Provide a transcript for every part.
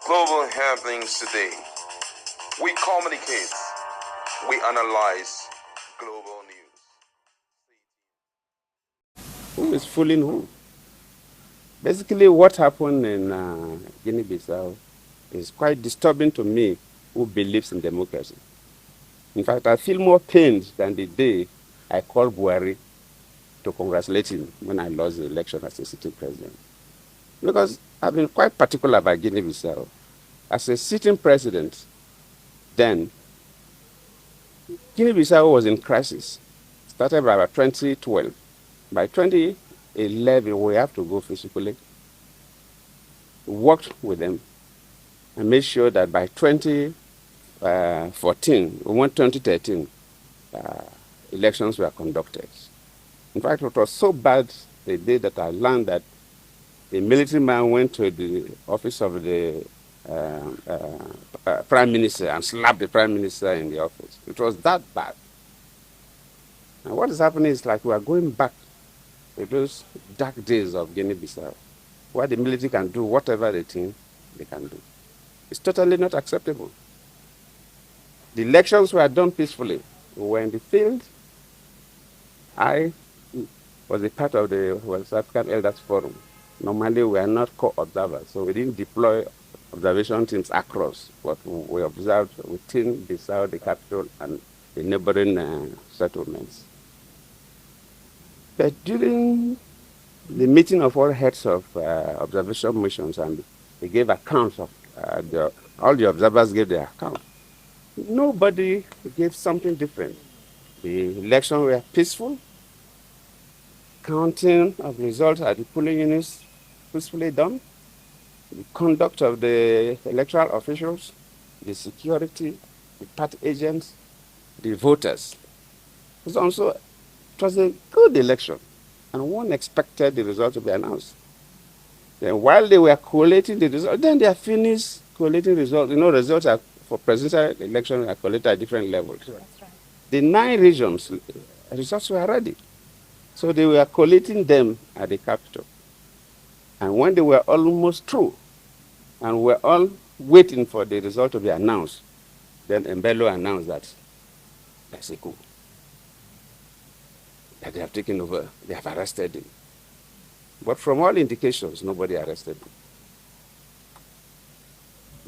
global happenings today. We communicate, we analyze global news. Who is fooling who? Basically, what happened in Guinea-Bissau is quite disturbing to me who believes in democracy. In fact, I feel more pained than the day I called Buhari to congratulate him when I lost the election as a sitting president. Because I've been quite particular about Guinea-Bissau. As a sitting president, then Guinea-Bissau was in crisis. Started by about 2012. By 2011, we have to go physically. Worked with them and made sure that by 2014, we went 2013, elections were conducted. In fact, it was so bad the day that I learned that a military man went to the office of the prime minister and slapped the prime minister in the office. It was that bad. And what is happening is like we are going back to those dark days of Guinea-Bissau, where the military can do whatever they think they can do. It's totally not acceptable. The elections were done peacefully. We were in the field. I was a part of the West African Elders Forum. Normally, we are not co-observers, so we didn't deploy observation teams across, but we observed within Bissau, the capital, and the neighboring settlements. But during the meeting of all heads of observation missions, and they gave accounts of all the observers gave their account. Nobody gave something different. The elections were peaceful. Counting of results at the polling units peacefully done. The conduct of the electoral officials, the security, the party agents, the voters. It was a good election, and one expected the result to be announced. Then while they were collating the results, then they are finished collating results. You know, results are, for presidential elections are collated at different levels. That's right. The 9 regions, results were ready. So they were collating them at the capital. And when they were almost through, and we're all waiting for the result to be announced, then Mbello announced that there's a coup, that they have taken over, they have arrested him. But from all indications, nobody arrested him.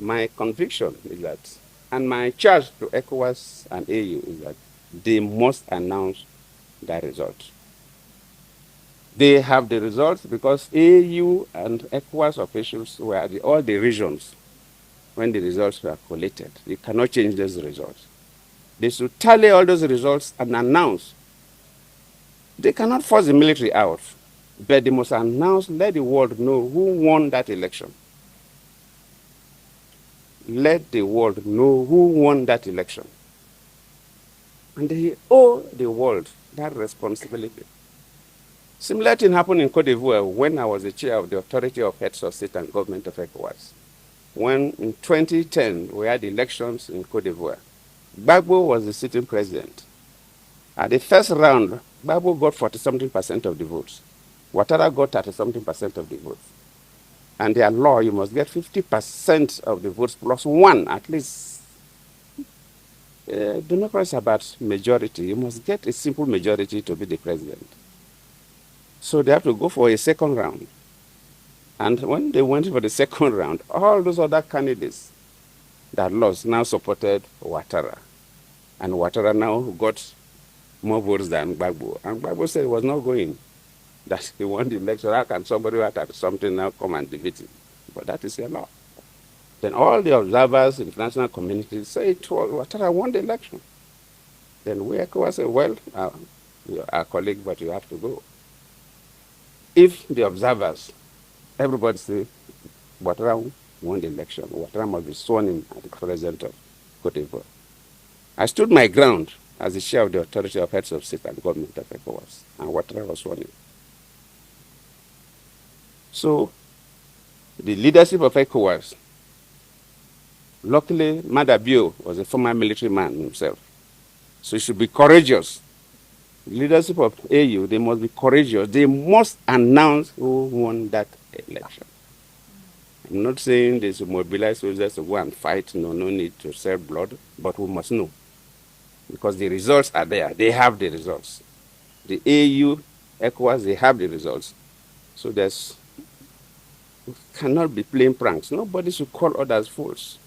My conviction is that, and my charge to ECOWAS and AU is that they must announce that result. They have the results because AU and ECOWAS officials were at all the regions when the results were collated. You cannot change those results. They should tally all those results and announce. They cannot force the military out, but they must announce, let the world know who won that election. Let the world know who won that election. And they owe the world that responsibility. Similar thing happened in Cote d'Ivoire when I was the chair of the Authority of Heads of State and Government of ECOWAS. When in 2010 we had elections in Cote d'Ivoire, Gbagbo was the sitting president. At the first round, Gbagbo got 40-something% of the votes. Ouattara got 30-something% of the votes. And their law, you must get 50% of the votes plus 1 at least. Democracy is about majority. You must get a simple majority to be the president. So they have to go for a second round. And when they went for the second round, all those other candidates that lost now supported Ouattara. And Ouattara now got more votes than Gbagbo. And Gbagbo said he was not going, that he won the election. How can somebody who had something now come and defeat him? But that is a law. Then all the observers in the international community say Ouattara won the election. Then we ECOWAS say, well, you're our colleague, but you have to go. If the observers, everybody say Ouattara won the election, Ouattara must be sworn in as the president of Cote d'Ivoire. I stood my ground as the chair of the Authority of Heads of State and Government of ECOWAS, and Ouattara was sworn in. So the leadership of ECOWAS, luckily Madabio was a former military man himself, so he should be courageous. Leadership of AU, they must be courageous. They must announce who won that election. I'm not saying they should mobilize soldiers to go and fight. No need to shed blood, but we must know. Because the results are there. They have the results. The AU, ECOWAS, they have the results. So cannot be playing pranks. Nobody should call others fools.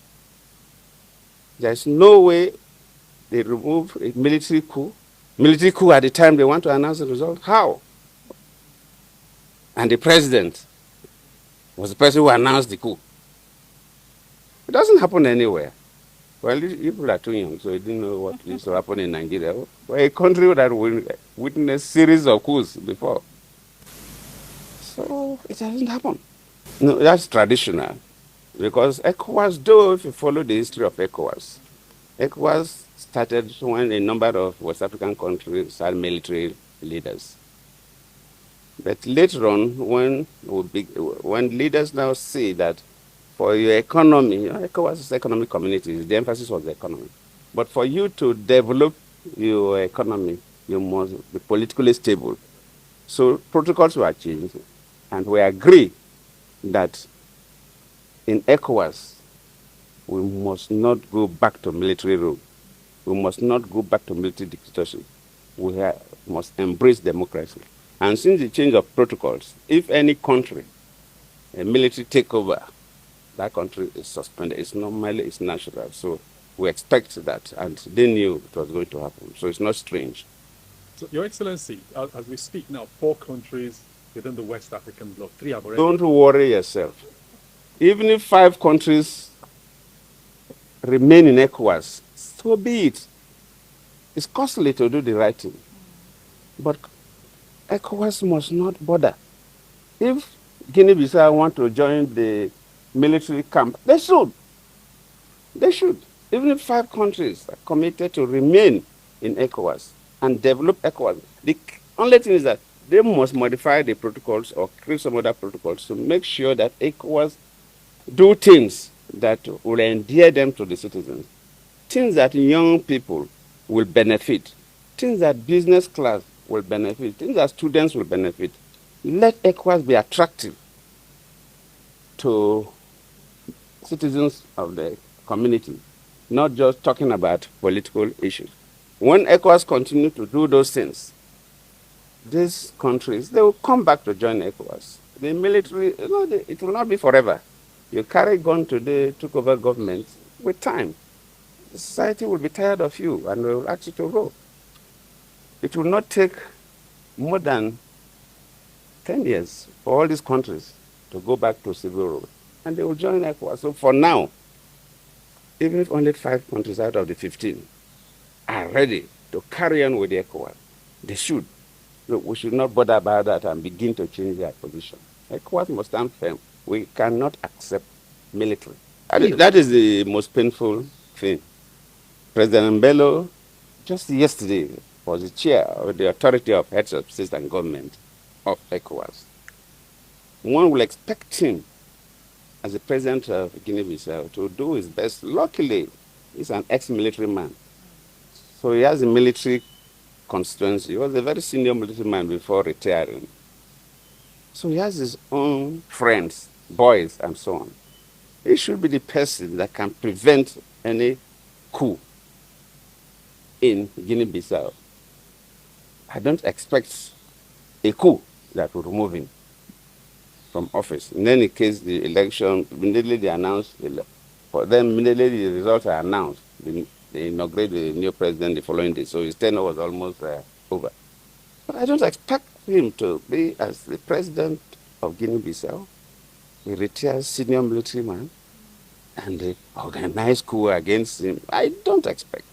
There's no way they remove a military coup. Military coup at the time they want to announce the result. How? And the president was the person who announced the coup. It doesn't happen anywhere. Well, people are too young, so they didn't know what used to happen in Nigeria. We're a country that witnessed series of coups before. So it doesn't happen. No, that's traditional. Because ECOWAS, though, if you follow the history of ECOWAS started when a number of West African countries had military leaders. But later on, when leaders now see that for your economy, ECOWAS is economic community, the emphasis was the economy. But for you to develop your economy, you must be politically stable. So protocols were changed, and we agree that in ECOWAS, we must not go back to military rule. We must not go back to military dictatorship. We must embrace democracy. And since the change of protocols, if any country, a military takeover, that country is suspended. It's natural. So we expect that, and they knew it was going to happen. So it's not strange. So, Your Excellency, as we speak now, 4 countries within the West African bloc, 3 have already... Don't worry yourself. Even if 5 countries remain in ECOWAS, so be it. It's costly to do the right thing. But ECOWAS must not bother. If Guinea-Bissau want to join the military camp, they should. They should. Even if 5 countries are committed to remain in ECOWAS and develop ECOWAS, the only thing is that they must modify the protocols or create some other protocols to make sure that ECOWAS do things that will endear them to the citizens, things that young people will benefit, things that business class will benefit, things that students will benefit. Let ECOWAS be attractive to citizens of the community, not just talking about political issues. When ECOWAS continue to do those things, these countries, they will come back to join ECOWAS. The military, it will not be forever. You carry gun today, took over government, with time, the society will be tired of you and will ask you to go. It will not take more than 10 years for all these countries to go back to civil rule, and they will join ECOWAS. So for now, even if only 5 countries out of the 15 are ready to carry on with the ECOWAS, they should. So we should not bother about that and begin to change their position. ECOWAS must stand firm. We cannot accept military. That is the most painful thing. President Mbello, just yesterday, was the chair of the Authority of Heads of State and Government of ECOWAS. One will expect him, as the president of Guinea-Bissau, to do his best. Luckily, he's an ex-military man. So he has a military constituency. He was a very senior military man before retiring. So he has his own friends, boys, and so on. He should be the person that can prevent any coup in Guinea-Bissau. I don't expect a coup that will remove him from office. In any case, the election, immediately they announced, for them, immediately the results are announced. They inaugurate the new president the following day, so his tenure was almost over. But I don't expect him to be as the president of Guinea-Bissau, a retired senior military man, and they organize coup against him. I don't expect.